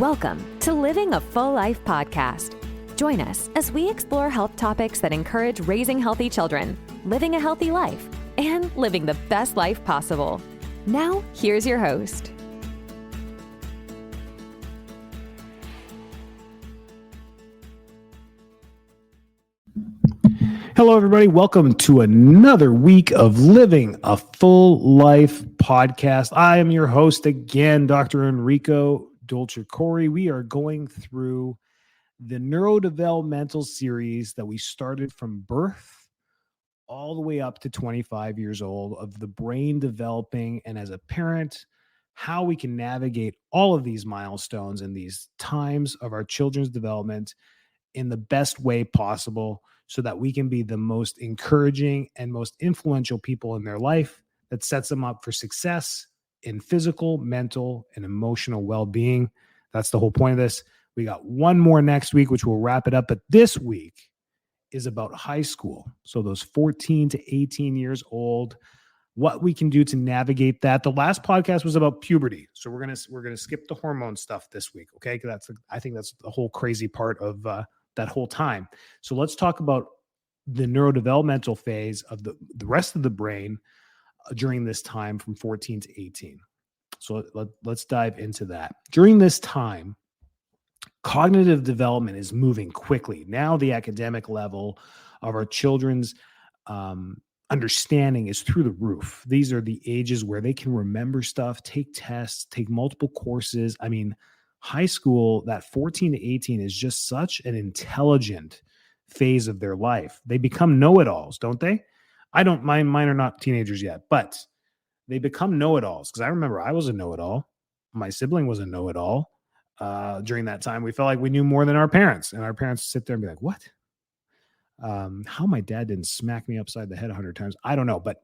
Welcome to Living a Full Life podcast. Join us as we explore health topics that encourage raising healthy children, living a healthy life, and living the best life possible. Now, here's your host. Hello, everybody. Welcome to another week of Living a Full Life podcast. I am your host again, Dr. Enrico Dolce-Corri. We are going through the neurodevelopmental series that we started from birth all the way up to 25 years old of the brain developing, and as a parent, how we can navigate all of these milestones and these times of our children's development in the best way possible, so that we can be the most encouraging and most influential people in their life that sets them up for success in physical, mental, and emotional well-being. That's the whole point of this. We got one more next week, which we'll wrap it up. But this week is about high school. So those 14 to 18 years old, what we can do to navigate that. The last podcast was about puberty. So we're gonna skip the hormone stuff this week. Okay. I think that's the whole crazy part of that whole time. So let's talk about the neurodevelopmental phase of the rest of the brain during this time from 14 to 18. So let's dive into that. During this time, cognitive development is moving quickly. Now the academic level of our children's understanding is through the roof. These are the ages where they can remember stuff, take tests, take multiple courses. I mean, high school, that 14 to 18 is just such an intelligent phase of their life. They become know-it-alls, don't they? Mine are not teenagers yet, but they become know-it-alls. Because I remember I was a know-it-all. My sibling was a know-it-all. During that time, we felt like we knew more than our parents. And our parents sit there and be like, what? How my dad didn't smack me upside the head 100 times, I don't know. But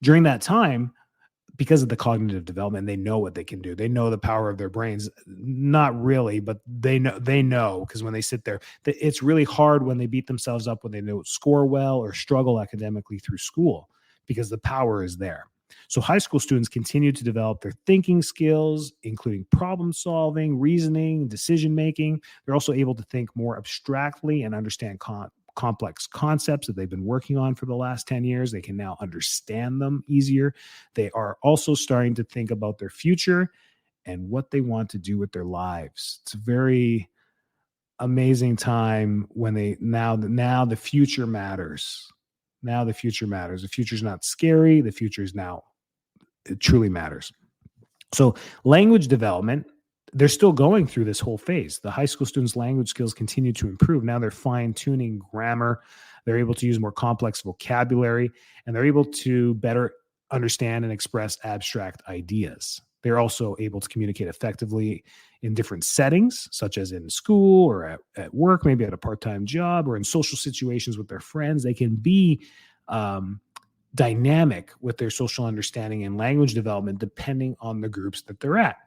during that time, because of the cognitive development, they know what they can do. They know the power of their brains. Not really, but they know because when they sit there, it's really hard when they beat themselves up when they don't score well or struggle academically through school, because the power is there. So high school students continue to develop their thinking skills, including problem solving, reasoning, decision making. They're also able to think more abstractly and understand complex concepts that they've been working on for the last 10 years. They can now understand them easier. They are also starting to think about their future and what they want to do with their lives. It's a very amazing time when now the future matters. Now the future matters. The future is not scary. The future is now, it truly matters. So language development, they're still going through this whole phase. The high school students' language skills continue to improve. Now they're fine-tuning grammar. They're able to use more complex vocabulary, and they're able to better understand and express abstract ideas. They're also able to communicate effectively in different settings, such as in school or at work, maybe at a part-time job, or in social situations with their friends. They can be dynamic with their social understanding and language development depending on the groups that they're at.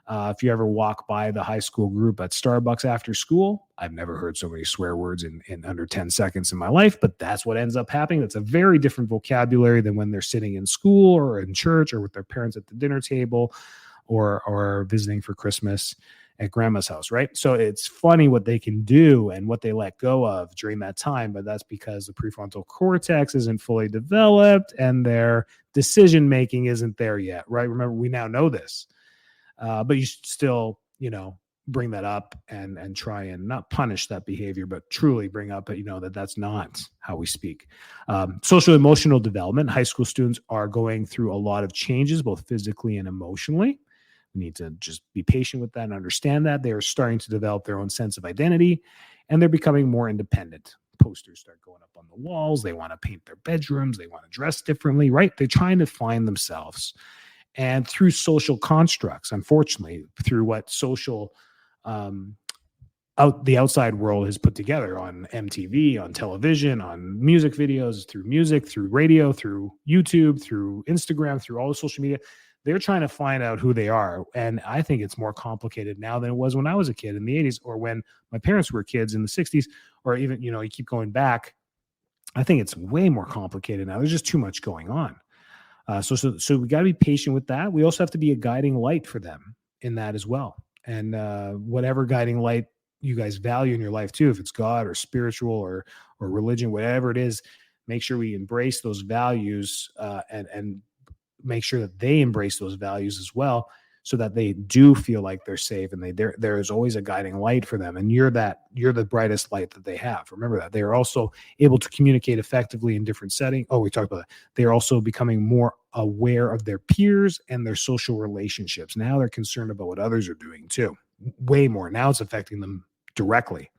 If you ever walk by the high school group at Starbucks after school, I've never heard so many swear words in under 10 seconds in my life, but that's what ends up happening. That's a very different vocabulary than when they're sitting in school or in church or with their parents at the dinner table or visiting for Christmas at grandma's house, right? So it's funny what they can do and what they let go of during that time, but that's because the prefrontal cortex isn't fully developed and their decision-making isn't there yet, right? Remember, we now know this. But you still, bring that up and try and not punish that behavior, but truly bring up, that's not how we speak. Social emotional development. High school students are going through a lot of changes, both physically and emotionally. We need to just be patient with that and understand that. They are starting to develop their own sense of identity, and they're becoming more independent. Posters start going up on the walls. They want to paint their bedrooms. They want to dress differently, right? They're trying to find themselves. And through social constructs, unfortunately, through what social the outside world has put together on MTV, on television, on music videos, through music, through radio, through YouTube, through Instagram, through all the social media, they're trying to find out who they are. And I think it's more complicated now than it was when I was a kid in the 80s or when my parents were kids in the 60s, or even, you keep going back. I think it's way more complicated now. There's just too much going on. So we got to be patient with that. We also have to be a guiding light for them in that as well. and whatever guiding light you guys value in your life too, if it's God or spiritual or religion, whatever it is, make sure we embrace those values and make sure that they embrace those values as well, so that they do feel like they're safe, and there is always a guiding light for them. And you're the brightest light that they have. Remember that. They are also able to communicate effectively in different settings. Oh, we talked about that. They are also becoming more aware of their peers and their social relationships. Now they're concerned about what others are doing too. Way more. Now it's affecting them directly.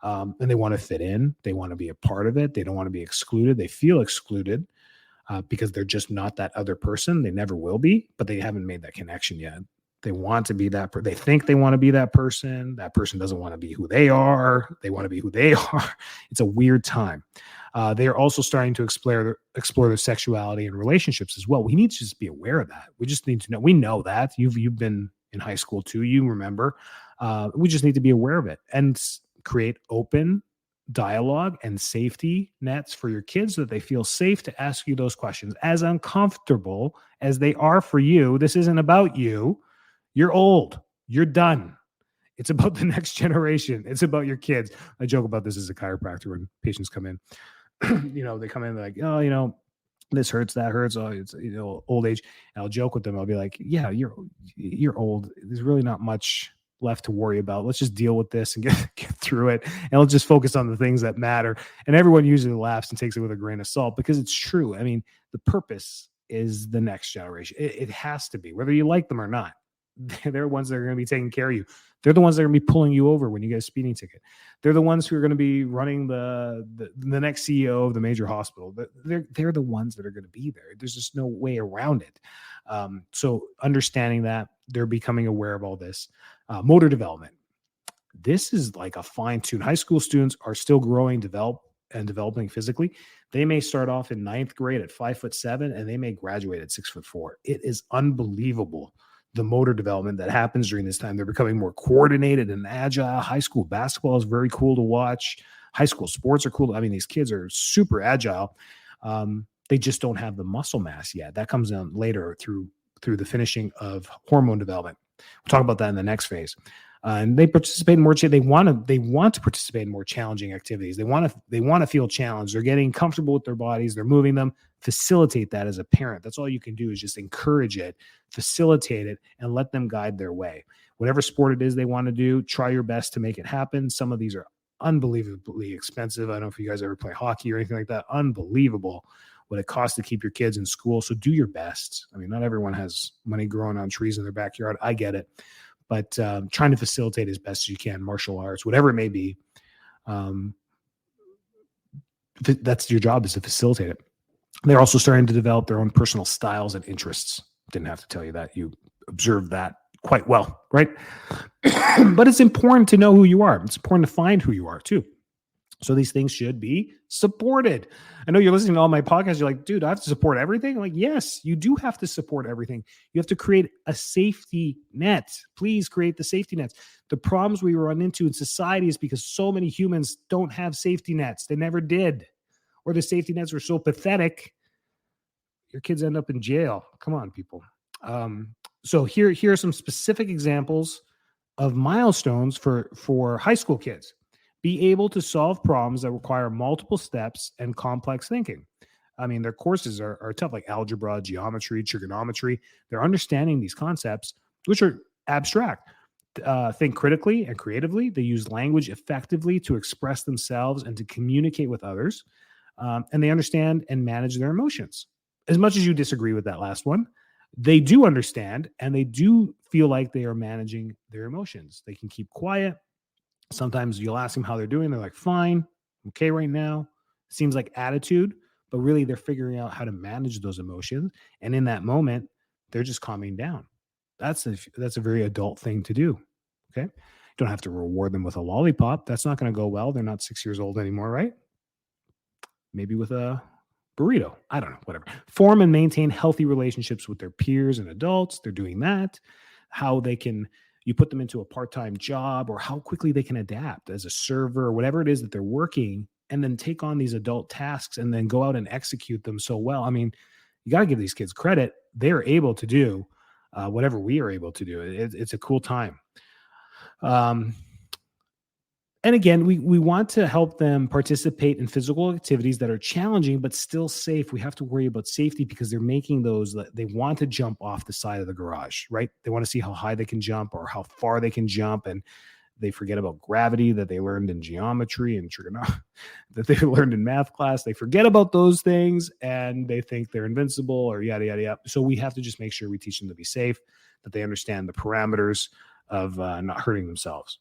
And they want to fit in. They want to be a part of it. They don't want to be excluded. They feel excluded. Because they're just not that other person. They never will be, but they haven't made that connection yet. They want to be that. They think they want to be that person. That person doesn't want to be who they are. They want to be who they are. It's a weird time. They are also starting to explore their sexuality and relationships as well. We need to just be aware of that. We just need to know. We know that you've been in high school too. You remember. We just need to be aware of it and create open dialogue and safety nets for your kids so that they feel safe to ask you those questions. As uncomfortable as they are for you, this isn't about you. You're old. You're done. It's about the next generation. It's about your kids. I joke about this as a chiropractor when patients come in. They come in like, oh, this hurts, that hurts. Oh, it's old age. And I'll joke with them. I'll be like, yeah, you're old. There's really not much left to worry about. Let's just deal with this and get through it. And let's just focus on the things that matter. And everyone usually laughs and takes it with a grain of salt because it's true. I mean, the purpose is the next generation. It has to be, whether you like them or not. They're the ones that are going to be taking care of you. They're the ones that are going to be pulling you over when you get a speeding ticket. They're the ones who are going to be running the next CEO of the major hospital. They're the ones that are going to be there. There's just no way around it. So understanding that, they're becoming aware of all this. Motor development. This is like a fine-tune. High school students are still growing, developing physically. They may start off in ninth grade at 5'7", and they may graduate at 6'4". It is unbelievable, the motor development that happens during this time. They're becoming more coordinated and agile. High school basketball is very cool to watch. High school sports are cool. I mean, these kids are super agile. They just don't have the muscle mass yet. That comes in later through the finishing of hormone development. We'll talk about that in the next phase. And they participate in more. They want to participate in more challenging activities. They want to feel challenged. They're getting comfortable with their bodies. They're moving them. Facilitate that as a parent. That's all you can do, is just encourage it, facilitate it, and let them guide their way. Whatever sport it is they want to do, try your best to make it happen. Some of these are unbelievably expensive. I don't know if you guys ever play hockey or anything like that. Unbelievable what it costs to keep your kids in school. So do your best. I mean, not everyone has money growing on trees in their backyard. I get it. But trying to facilitate as best as you can, martial arts, whatever it may be. That's your job, is to facilitate it. They're also starting to develop their own personal styles and interests. Didn't have to tell you that. You observed that quite well, right? But it's important to know who you are. It's important to find who you are too. So these things should be supported. I know you're listening to all my podcasts. You're like, dude, I have to support everything. I'm like, yes, you do have to support everything. You have to create a safety net. Please create the safety nets. The problems we run into in society is because so many humans don't have safety nets. They never did. Or the safety nets were so pathetic, your kids end up in jail. Come on, people. So here are some specific examples of milestones for high school kids. Be able to solve problems that require multiple steps and complex thinking. I mean, their courses are tough, like algebra, geometry, trigonometry. They're understanding these concepts, which are abstract. Think critically and creatively. They use language effectively to express themselves and to communicate with others. And they understand and manage their emotions. As much as you disagree with that last one, they do understand and they do feel like they are managing their emotions. They can keep quiet. Sometimes you'll ask them how they're doing. They're like, fine, okay right now. Seems like attitude, but really they're figuring out how to manage those emotions. And in that moment, they're just calming down. That's a very adult thing to do. Okay. Don't have to reward them with a lollipop. That's not going to go well. They're not 6 years old anymore, right? Maybe with a burrito. I don't know, whatever. Form and maintain healthy relationships with their peers and adults. They're doing that. You put them into a part-time job, or how quickly they can adapt as a server or whatever it is that they're working, and then take on these adult tasks and then go out and execute them so well. I mean, you got to give these kids credit. They're able to do whatever we are able to do. It's a cool time. Um, and again, we want to help them participate in physical activities that are challenging but still safe. We have to worry about safety because they're making those that they want to jump off the side of the garage, right? They want to see how high they can jump or how far they can jump, and they forget about gravity that they learned in geometry and trigonometry that they learned in math class. They forget about those things and they think they're invincible or yada yada yada. So we have to just make sure we teach them to be safe, that they understand the parameters of not hurting themselves.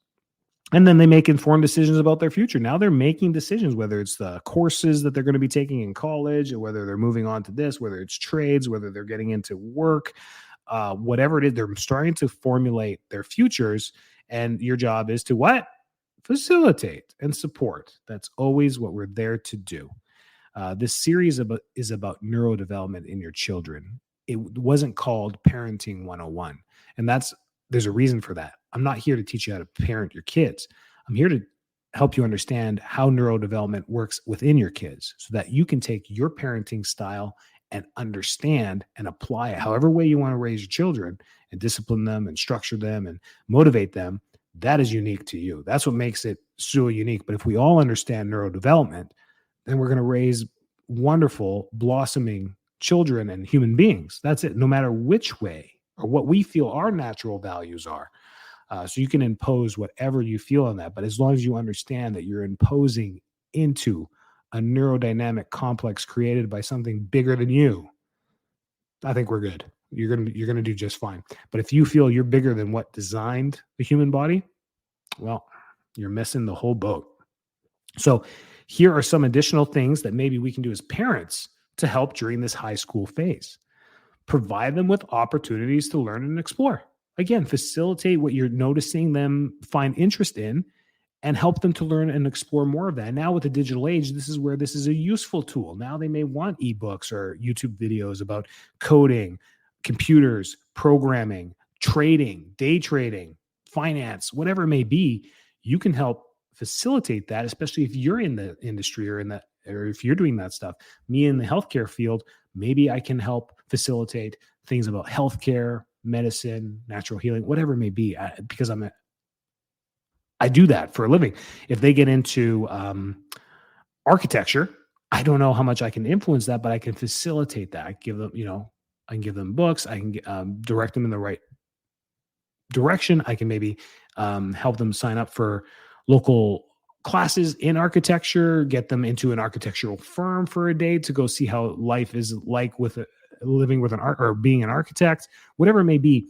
And then they make informed decisions about their future. Now they're making decisions, whether it's the courses that they're going to be taking in college, or whether they're moving on to this, whether it's trades, whether they're getting into work, whatever it is, they're starting to formulate their futures. And your job is to what? Facilitate and support. That's always what we're there to do. This series is about neurodevelopment in your children. It wasn't called Parenting 101. And there's a reason for that. I'm not here to teach you how to parent your kids. I'm here to help you understand how neurodevelopment works within your kids so that you can take your parenting style and understand and apply it however way you want to raise your children and discipline them and structure them and motivate them. That is unique to you. That's what makes it so unique. But if we all understand neurodevelopment, then we're going to raise wonderful, blossoming children and human beings. That's it, no matter which way or what we feel our natural values are. So you can impose whatever you feel on that. But as long as you understand that you're imposing into a neurodynamic complex created by something bigger than you, I think we're good. You're gonna do just fine. But if you feel you're bigger than what designed the human body, well, you're missing the whole boat. So here are some additional things that maybe we can do as parents to help during this high school phase. Provide them with opportunities to learn and explore. Again, facilitate what you're noticing them find interest in and help them to learn and explore more of that. Now with the digital age, this is where this is a useful tool. Now they may want ebooks or YouTube videos about coding, computers, programming, trading, day trading, finance, whatever it may be. You can help facilitate that, especially if you're in the industry or if you're doing that stuff. Me in the healthcare field, maybe I can help facilitate things about healthcare, medicine, natural healing, whatever it may be, because I do that for a living. If they get into architecture, I don't know how much I can influence that, but I can facilitate that. I can give them books. I can direct them in the right direction. I can maybe help them sign up for local classes in architecture, get them into an architectural firm for a day to go see how life is like living with an art or being an architect, whatever it may be.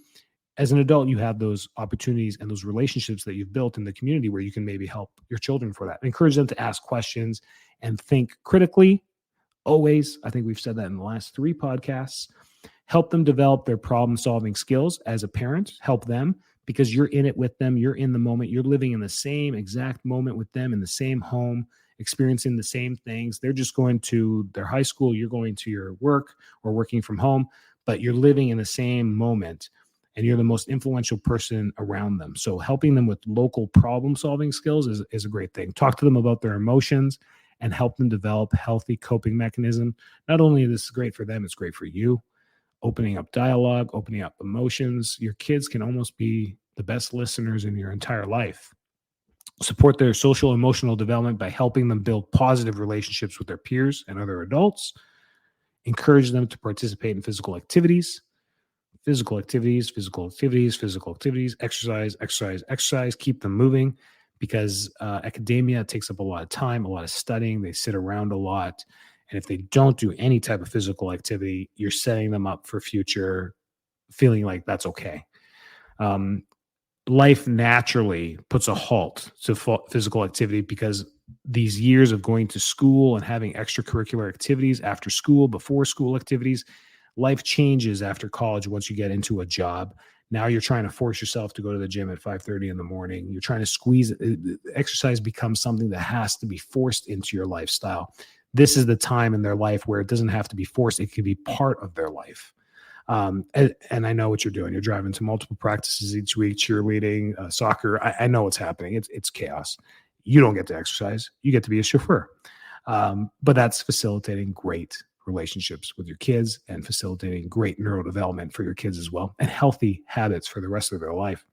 As an adult, you have those opportunities and those relationships that you've built in the community where you can maybe help your children for that. Encourage them to ask questions and think critically. Always, I think we've said that in the last 3 podcasts. Help them develop their problem-solving skills as a parent. Help them because you're in it with them. You're in the moment. You're living in the same exact moment with them in the same home, experiencing the same things. They're just going to their high school. You're going to your work or working from home, but you're living in the same moment. And you're the most influential person around them. So helping them with local problem-solving skills is a great thing. Talk to them about their emotions and help them develop healthy coping mechanism. Not only is this great for them, it's great for you. Opening up dialogue, opening up emotions. Your kids can almost be the best listeners in your entire life. Support their social emotional development by helping them build positive relationships with their peers and other adults. Encourage them to participate in physical activities, exercise, keep them moving because academia takes up a lot of time, a lot of studying. They sit around a lot. And if they don't do any type of physical activity, you're setting them up for future feeling like that's okay. Life naturally puts a halt to physical activity because these years of going to school and having extracurricular activities after school, before school activities, life changes after college once you get into a job. Now you're trying to force yourself to go to the gym at 5:30 in the morning. You're trying to squeeze it. Exercise becomes something that has to be forced into your lifestyle. This is the time in their life where it doesn't have to be forced. It can be part of their life. And I know what you're doing. You're driving to multiple practices each week, cheerleading, soccer. I know what's happening. It's chaos. You don't get to exercise. You get to be a chauffeur. But that's facilitating great relationships with your kids and facilitating great neurodevelopment for your kids as well, and healthy habits for the rest of their life.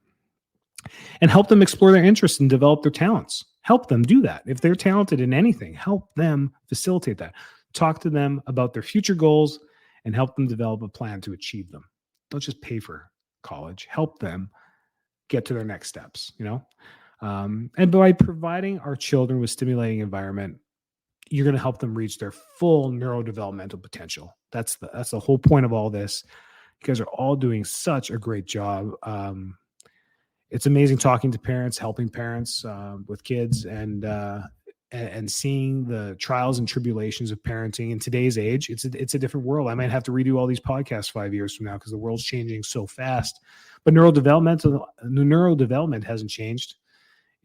and help them explore their interests and develop their talents. Help them do that. If they're talented in anything, help them facilitate that. Talk to them about their future goals and help them develop a plan to achieve them. Don't just pay for college. Help them get to their next steps, and by providing our children with stimulating environment, you're going to help them reach their full neurodevelopmental potential. That's the whole point of all this. You guys are all doing such a great job. It's amazing talking to parents, helping parents with kids, and seeing the trials and tribulations of parenting in today's age. It's a different world. I might have to redo all these podcasts 5 years from now because the world's changing so fast. But neurodevelopment hasn't changed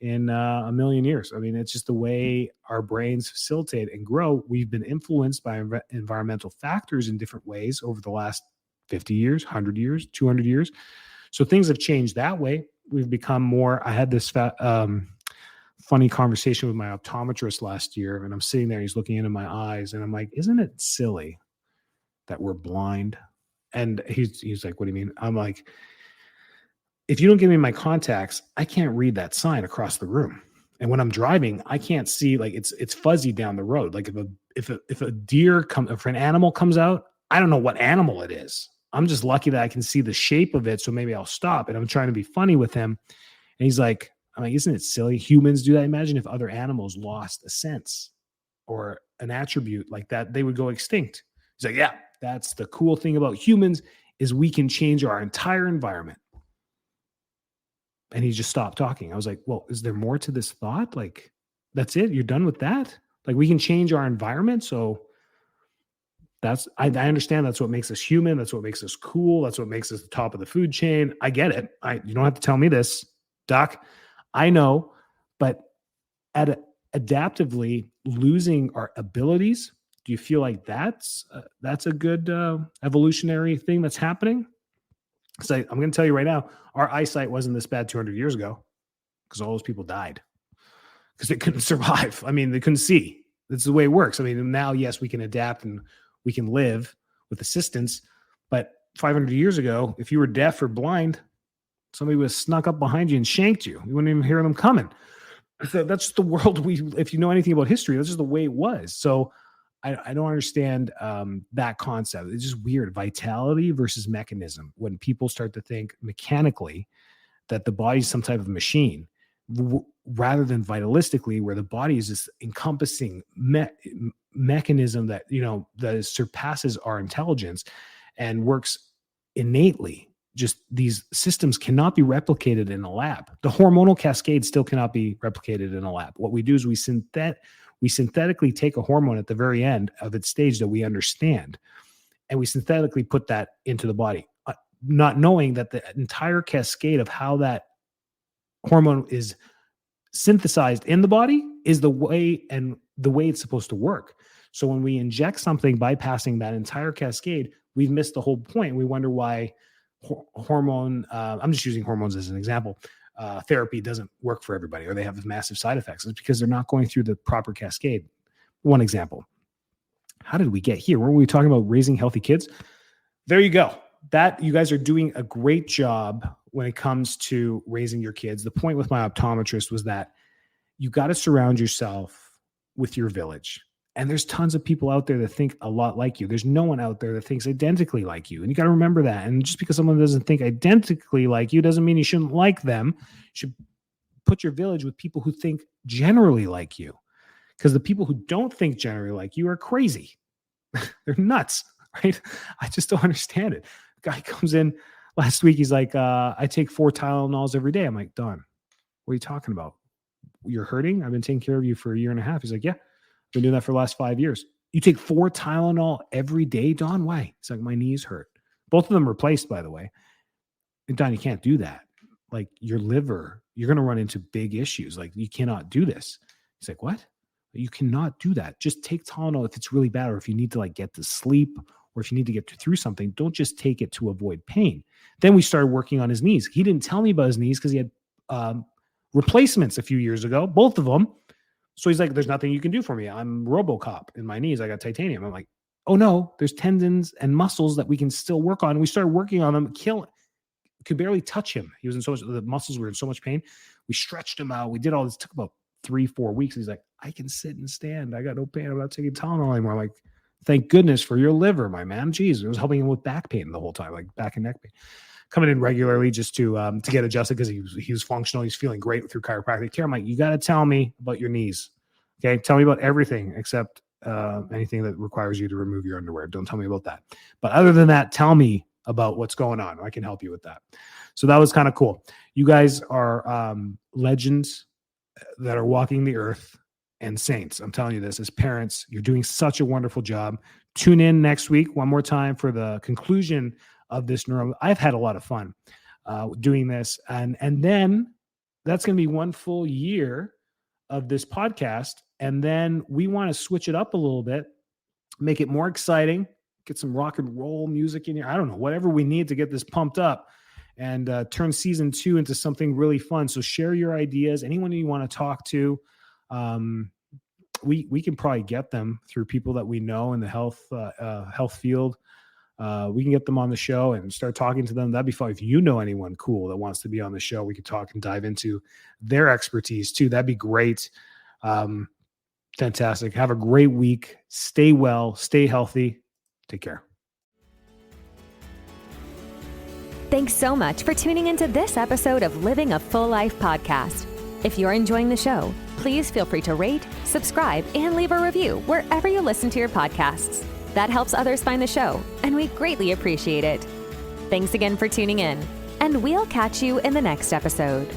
in a million years. I mean, it's just the way our brains facilitate and grow. We've been influenced by environmental factors in different ways over the last 50 years, 100 years, 200 years. So things have changed that way. We've become more. I had this funny conversation with my optometrist last year, and I'm sitting there, he's looking into my eyes, and I'm like, isn't it silly that we're blind? And he's like, what do you mean? I'm like, if you don't give me my contacts, I can't read that sign across the room. And when I'm driving, I can't see, like it's fuzzy down the road. Like if an animal comes out, I don't know what animal it is. I'm just lucky that I can see the shape of it. So maybe I'll stop. And I'm trying to be funny with him. And he's like, I'm like, isn't it silly? Humans do that. Imagine if other animals lost a sense or an attribute like that, they would go extinct. He's like, yeah, that's the cool thing about humans is we can change our entire environment. And he just stopped talking. I was like, well, is there more to this thought? Like, that's it? You're done with that? Like, we can change our environment. So I understand that's what makes us human. That's what makes us cool. That's what makes us the top of the food chain. I get it. You don't have to tell me this, Doc. I know, but adaptively losing our abilities, do you feel like that's a good evolutionary thing that's happening? So I'm going to tell you right now, our eyesight wasn't this bad 200 years ago because all those people died because they couldn't survive. I mean, they couldn't see. That's the way it works. I mean, now, yes, we can adapt and we can live with assistance. But 500 years ago, if you were deaf or blind, somebody would have snuck up behind you and shanked you. You wouldn't even hear them coming. So that's just the world if you know anything about history, that's just the way it was. So I don't understand that concept. It's just weird. Vitality versus mechanism. When people start to think mechanically that the body is some type of machine rather than vitalistically, where the body is this encompassing mechanism that, that surpasses our intelligence and works innately. Just these systems cannot be replicated in a lab. The hormonal cascade still cannot be replicated in a lab. What we do is we synthetically take a hormone at the very end of its stage that we understand, and we synthetically put that into the body, not knowing that the entire cascade of how that hormone is synthesized in the body is the way it's supposed to work. So when we inject something bypassing that entire cascade, we've missed the whole point. We wonder why hormone, I'm just using hormones as an example, therapy doesn't work for everybody, or they have massive side effects. It's because they're not going through the proper cascade. One example. How did we get here? Weren't we talking about raising healthy kids? There you go. That you guys are doing a great job when it comes to raising your kids. The point with my optometrist was that you got to surround yourself with your village. And there's tons of people out there that think a lot like you. There's no one out there that thinks identically like you. And you got to remember that. And just because someone doesn't think identically like you doesn't mean you shouldn't like them. You should put your village with people who think generally like you. Because the people who don't think generally like you are crazy. They're nuts, right? I just don't understand it. The guy comes in last week. He's like, I take 4 Tylenols every day. I'm like, Don, what are you talking about? You're hurting? I've been taking care of you for a year and a half. He's like, yeah. Been doing that for the last 5 years. You take 4 Tylenol every day, Don? Why? It's like, my knees hurt. Both of them replaced, by the way. And Don, you can't do that. Like, your liver, you're going to run into big issues. Like, you cannot do this. He's like, what? You cannot do that. Just take Tylenol if it's really bad, or if you need to get to sleep, or if you need to get through something. Don't just take it to avoid pain. Then we started working on his knees. He didn't tell me about his knees because he had replacements a few years ago, both of them. So he's like, there's nothing you can do for me. I'm RoboCop in my knees. I got titanium. I'm like, oh no, there's tendons and muscles that we can still work on. We started working on them, could barely touch him. He was in so much, the muscles were in so much pain. We stretched him out. We did all this. It took about 3-4 weeks. He's like, I can sit and stand. I got no pain. I'm not taking Tylenol anymore. I'm like, thank goodness for your liver, my man. Jeez, it was helping him with back pain the whole time, like back and neck pain. Coming in regularly just to get adjusted because he was functional. He's feeling great through chiropractic care. I'm like, you got to tell me about your knees. Okay, tell me about everything except anything that requires you to remove your underwear. Don't tell me about that. But other than that, tell me about what's going on. I can help you with that. So that was kind of cool. You guys are legends that are walking the earth and saints. I'm telling you this as parents, you're doing such a wonderful job. Tune in next week one more time for the conclusion of this neuro. I've had a lot of fun doing this. And then that's going to be one full year of this podcast. And then we want to switch it up a little bit, make it more exciting, get some rock and roll music in here. I don't know, whatever we need to get this pumped up and turn season 2 into something really fun. So share your ideas. Anyone you want to talk to, we can probably get them through people that we know in the health field. We can get them on the show and start talking to them. That'd be fun. If you know anyone cool that wants to be on the show, we could talk and dive into their expertise too. That'd be great. Fantastic. Have a great week. Stay well, stay healthy. Take care. Thanks so much for tuning into this episode of Living a Full Life podcast. If you're enjoying the show, please feel free to rate, subscribe, and leave a review wherever you listen to your podcasts. That helps others find the show, and we greatly appreciate it. Thanks again for tuning in, and we'll catch you in the next episode.